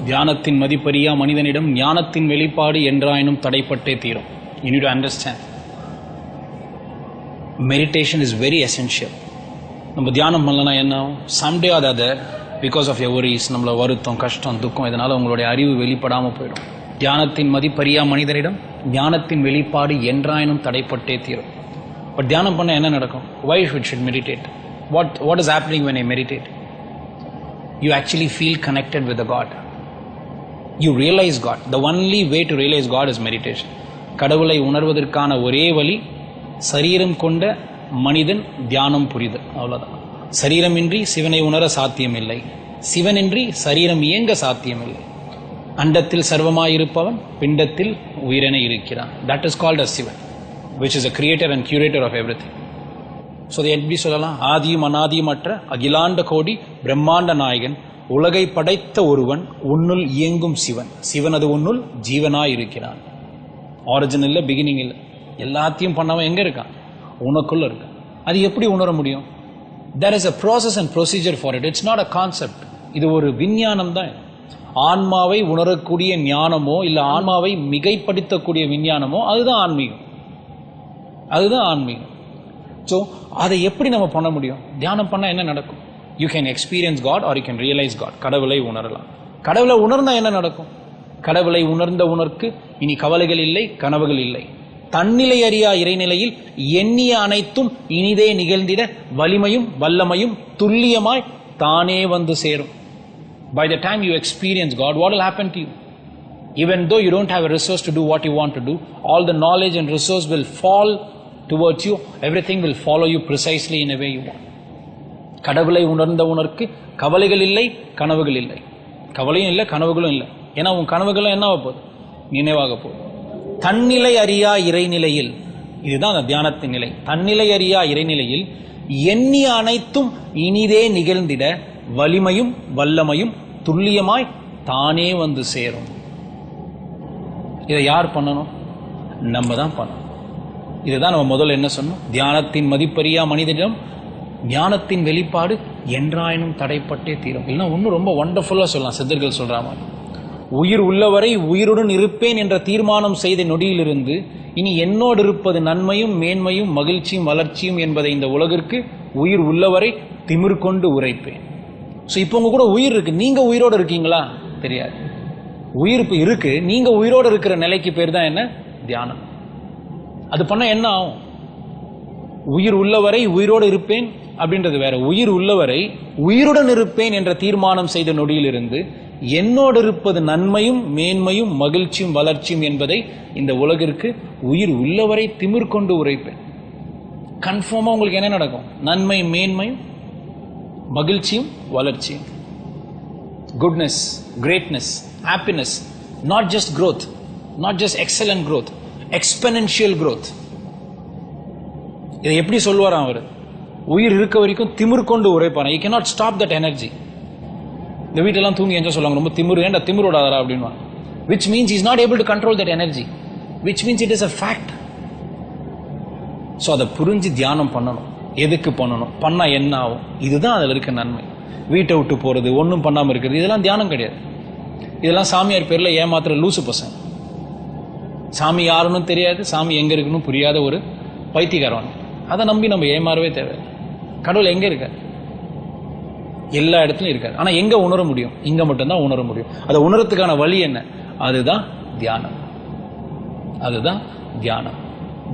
தியானத்தின் மதிப்பறியா மனிதனிடம் ஞானத்தின் வெளிப்பாடு என்றாயினும் தடைப்பட்டே தீரும். You need to understand. Meditation is very essential. நம்ம தியானம் பண்ணலனா என்ன ஆகும்? Someday or the other, because of your worries, நம்மள வருத்தம், கஷ்டம், துக்கம், இதனால உங்களுடைய அறிவு வெளிப்படாமல் போயிடும். தியானத்தின் மதிப்பறியா மனிதனிடம் ஞானத்தின் வெளிப்பாடு என்றாயினும் தடைப்பட்டே தீரும். பட் தியானம் பண்ண என்ன நடக்கும்? Why we should meditate? What is happening when I meditate? You actually feel connected with the God. You realize God. The only way to realize God is meditation. கடவுளை உணர்வதற்கான ஒரே வழி சரீரம் கொண்ட மனிதன் தியானம் புரிதல். அவ்வளவுதான். சரீரமின்றி சிவனை உணர சாத்தியமில்லை, சிவனின்றி சரீரம் இயங்க சாத்தியமில்லை. அண்டத்தில் சர்வமாயிருப்பவன் பிண்டத்தில் உயிரென இருக்கிறான். That is called as Sivan, which is a creator and curator of everything. So they எப்படி சொல்லலாம்? ஆதியும் அநாதியுமற்ற அகிலாண்ட கோடி பிரம்மாண்ட நாயகன், உலகை படைத்த ஒருவன், உன்னுள் இயங்கும் சிவன், சிவனது உன்னுள் ஜீவனாய் இருக்கிறான். ஆரிஜின் இல்லை, பிகினிங் இல்லை, எல்லாத்தையும் பண்ணவன் எங்க இருக்கான்? உனக்குள்ள இருக்கான். அது எப்படி உணர முடியும்? There is a process and procedure for it. It's not a concept. இது ஒரு விஞ்ஞானம் தான். ஆன்மாவை உணரக்கூடிய ஞானமோ இல்ல ஆன்மாவை மிகைப்படுத்தக்கூடிய விஞ்ஞானமோ அதுதான் ஆன்மீகம். அதுதான் ஆன்மீகம். ஸோ அதை எப்படி நம்ம பண்ண முடியும்? தியானம் பண்ண என்ன நடக்கும்? You can experience God or you can realise God. கடவுளை உணரலாம். கடவுளை உணர்ந்தா என்ன நடக்கும்? கடவுளை உணர்ந்த உணர்க்கு இனி கவலைகள் இல்லை, கனவுகள் இல்லை. தன்னிலை அறியா இறைநிலையில் எண்ணிய அனைத்தும் இனிதே நிகழ்ந்திட வலிமையும் வல்லமையும் துல்லியமாய் தானே வந்து சேரும். By the time you experience God, what will happen to you? Even though you don't have a resource to do what you want to do, all the knowledge and resource will fall towards you. Everything will follow you precisely in a way you want. கடவுளை உணர்ந்த உணர்க்கு கவலைகள் இல்லை, கனவுகள் இல்லை. கவலையும் இல்லை, கனவுகளும் இல்லை. ஏன்னா உன் கனவுகளும் என்ன போகுது? நினைவாக போகுது. தன்னிலை அறியா இறைநிலையில், இதுதான் அந்த தியானத்தின் நிலை. தன்னிலை அறியா இறைநிலையில் எண்ணிய அனைத்தும் இனிதே நிகழ்ந்திட வலிமையும் வல்லமையும் துல்லியமாய் தானே வந்து சேரும். இதை யார் பண்ணணும்? நம்ம தான் பண்ணணும். இதுதான் நம்ம முதல்ல என்ன சொன்னோம்? தியானத்தின் மதிப்பறியா மனிதனிடம் ஞானத்தின் வெளிப்பாடு என்றாயினும் தடைப்பட்டே தீரும். இல்லைன்னா ஒன்றும் ரொம்ப ஒண்டர்ஃபுல்லாக சொல்லலாம். சித்தர்கள் சொல்ற மாதிரி, உயிர் உள்ளவரை உயிருடன் இருப்பேன் என்ற தீர்மானம் செய்த நொடியிலிருந்து இனி என்னோடு இருப்பது நன்மையும் மேன்மையும் மகிழ்ச்சியும் வளர்ச்சியும் என்பதை இந்த உலகிற்கு உயிர் உள்ளவரை திமிர் கொண்டு உரைப்பேன். ஸோ இப்போ உங்க கூட உயிர் இருக்கு, நீங்க உயிரோடு இருக்கீங்களா? தெரியாது. உயிர் இப்போ இருக்கு, நீங்க உயிரோடு இருக்கிற நிலைக்கு பேர் தான் என்ன? தியானம். அது பண்ண என்ன ஆகும்? உயிர் உள்ளவரை உயிரோடு இருப்பேன் அப்படின்றது வேற. உயிர் உள்ளவரை உயிருடன் இருப்பேன் என்ற தீர்மானம் செய்த நொடியிலிருந்து என்னோடு இருப்பது நன்மையும் மேன்மையும் மகிழ்ச்சியும் வளர்ச்சியும் என்பதை இந்த உலகிற்கு உயிர் உள்ளவரை திமிர் கொண்டு உரைப்பேன். கன்ஃபார்மா உங்களுக்கு என்ன நடக்கும்? நன்மை, மேன்மையும் மகிழ்ச்சியும் வளர்ச்சியும். Goodness, greatness, happiness. Not just growth, not just excellent growth, exponential growth. இதை எப்படி சொல்வாராம் அவர்? உயிர் இருக்க வரைக்கும் திமிர் கொண்டு உரைப்பாராம். You cannot stop that energy. இந்த வீட்டெல்லாம் தூங்கி எங்க சொல்லுவாங்க, ரொம்ப திமிரு, ஏன்டா திமிரோடாதரா அப்படின்வா. Which means he is not able to control that energy. Which means it is a fact. So அதை புரிஞ்சு தியானம் பண்ணணும். எதுக்கு பண்ணணும்? பண்ணா என்ன ஆகும்? இதுதான் அதில் இருக்க நன்மை. வீட்டை விட்டு போறது, ஒன்றும் பண்ணாமல் இருக்கிறது, இதெல்லாம் தியானம் கிடையாது. இதெல்லாம் சாமியார் பேர்ல ஏமாத்துற லூசு பசங்க. சாமி யாருன்னு தெரியாது, சாமி எங்க இருக்குன்னு புரியாத ஒரு பைத்தியக்காரன். அதை நம்பி நம்ம ஏமாறவே தேவை. கடவுள் எங்க இருக்கார்? எல்லா இடத்துலையும் இருக்காரு. ஆனா எங்க உணர முடியும்? இங்க மட்டும்தான் உணர முடியும். அதை உணரத்துக்கான வழி என்ன? அதுதான் தியானம். அதுதான் தியானம்.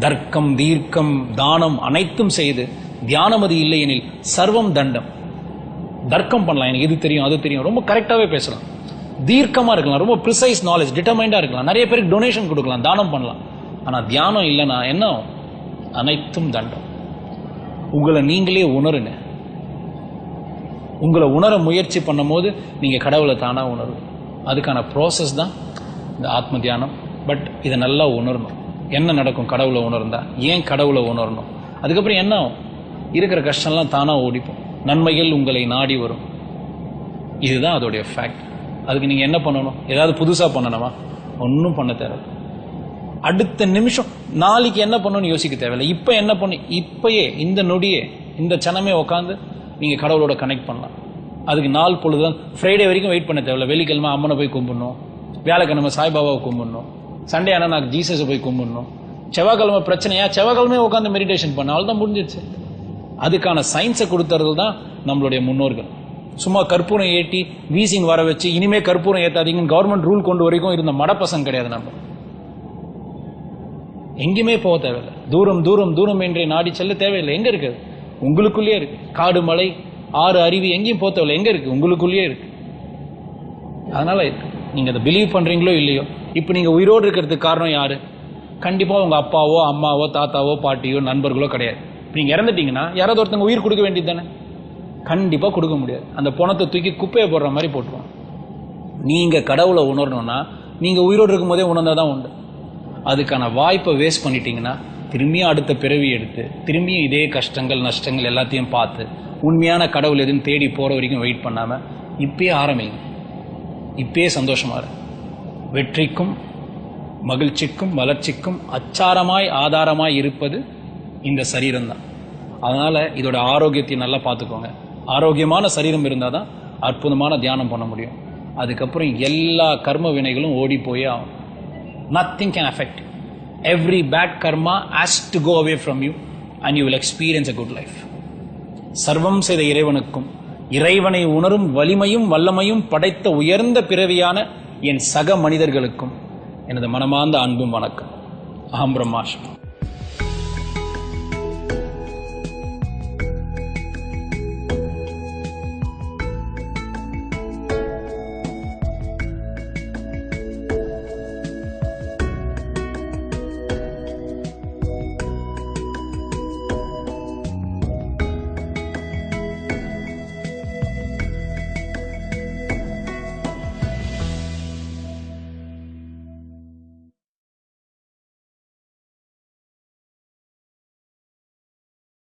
தர்க்கம், தீர்க்கம், தானம் அனைத்தும் செய்து தியானம் அது இல்லை எனில் சர்வம் தண்டம். தர்க்கம் பண்ணலாம், எனக்கு இது தெரியும் அது தெரியும், ரொம்ப கரெக்டாவே பேசலாம், தீர்க்கமா இருக்கலாம், ரொம்ப ப்ரிசைஸ் நாலேஜ், டிட்டர்மைண்டா இருக்கலாம், நிறைய பேருக்கு டொனேஷன் கொடுக்கலாம், தானம் பண்ணலாம். ஆனா தியானம் இல்லைன்னா என்ன? அனைத்தும் தண்டம். உங்களை நீங்களே உணருங்க. உங்களை உணர முயற்சி பண்ணும் போது நீங்க கடவுளை தானா உணரும். அதுக்கான ப்ராசஸ் தான் இந்த ஆத்ம தியானம். பட் இதை நல்லா உணரணும். என்ன நடக்கும் கடவுளை உணர்ந்தா? ஏன் கடவுளை உணரணும்? அதுக்கப்புறம் என்ன ஆகும்? இருக்கிற கஷ்டம்லாம் தானா ஓடிப்போம். நன்மைகள் உங்களை நாடி வரும். இதுதான் அதோடைய ஃபேக்ட். அதுக்கு நீங்க என்ன பண்ணணும்? ஏதாவது புதுசா பண்ணணுமா? ஒன்றும் பண்ண தேவையில்லை. அடுத்த நிமிஷம் நாளைக்கு என்ன பண்ணணும்னு யோசிக்க தேவையில்லை. இப்ப என்ன பண்ணு? இப்பயே இந்த நொடியே இந்த சனமே உட்காந்து நீங்க கடவுளோட கனெக்ட் பண்ணலாம். அதுக்கு நாள் பொழுதுதான் ஃப்ரைடே வரைக்கும் வெயிட் பண்ண தேவையில்ல. வெள்ளிக்கிழமை அம்மனை போய் கும்பிடணும், வியாழக்கிழமை சாய்பாபாவை கும்பிடணும், சண்டே ஆனால் நான் ஜீசஸை போய் கும்பிடணும், செவ்வாய்க்கிழமை பிரச்சனையா செவ்வாய்க்கிழமை உட்காந்து மெடிடேஷன் பண்ண, அவள் தான் முடிஞ்சிருச்சு. அதுக்கான சயின்ஸை கொடுத்துறது தான் நம்மளுடைய முன்னோர்கள். சும்மா கற்பூரம் ஏற்றி வீசிங் வர வச்சு இனிமே கற்பூரம் ஏற்றாதீங்கன்னு கவர்மெண்ட் ரூல் கொண்டு வரைக்கும் இருந்த மடப்பசங்க கிடையாது. நம்ம எங்கேயுமே போக தேவையில்லை. தூரம் தூரம் தூரம் என்றே நாடி செல்ல தேவையில்லை. எங்க இருக்கு? உங்களுக்குள்ளேயே இருக்கு. காடு, மலை, ஆறு, அருவி எங்கேயும் போக தேவையில்லை. எங்க இருக்கு? உங்களுக்குள்ளேயே இருக்கு. அதனால நீங்க அதை பிலீவ் பண்றீங்களோ இல்லையோ, இப்ப நீங்க உயிரோடு இருக்கிறதுக்கு காரணம் யாரு? கண்டிப்பா உங்க அப்பாவோ அம்மாவோ தாத்தாவோ பாட்டியோ நண்பர்களோ கிடையாது. நீங்க இறந்துட்டீங்கன்னா யாராவது ஒருத்தங்க உயிர் கொடுக்க வேண்டியது தானே? கண்டிப்பா கொடுக்க முடியாது. அந்த பணத்தை தூக்கி குப்பையை போடுற மாதிரி போட்டுருவோம். நீங்க கடவுளை உணரணும்னா நீங்க உயிரோடு இருக்கும் போதே உணர்ந்தாதான் உண்டு. அதுக்கான வாய்ப்பை வேஸ்ட் பண்ணிட்டீங்கன்னா திரும்பியும் அடுத்த பிறவி எடுத்து திரும்பியும் இதே கஷ்டங்கள் நஷ்டங்கள் எல்லாத்தையும் பார்த்து உண்மையான கடவுள் எதுன்னு தேடி போற வரைக்கும் வெயிட் பண்ணாம இப்பயே ஆரம்பிங்க. இப்பயே சந்தோஷமா இரு. வெற்றிக்கும் மகிழ்ச்சிக்கும் வளர்ச்சிக்கும் அச்சாரமாய் ஆதாரமாய் இருப்பது இந்த சரீரம் தான். அதனால இதோட ஆரோக்கியத்தை நல்லா பார்த்துக்கோங்க. ஆரோக்கியமான சரீரம் இருந்தால் தான் அற்புதமான தியானம் பண்ண முடியும். அதுக்கப்புறம் எல்லா கர்ம வினைகளும் ஓடி போயே ஆகும். Nothing can affect you. Every bad karma has to go away from you and you will experience a good life. சர்வம் செய்த இறைவனுக்கும் இறைவனை உணரும் வலிமையும் வல்லமையும் படைத்த உயர்ந்த பிறவியான என் சக மனிதர்களுக்கும் எனது மனமார்ந்த அன்பும் வணக்கம். அகம் பிரம்மாஸ்மி.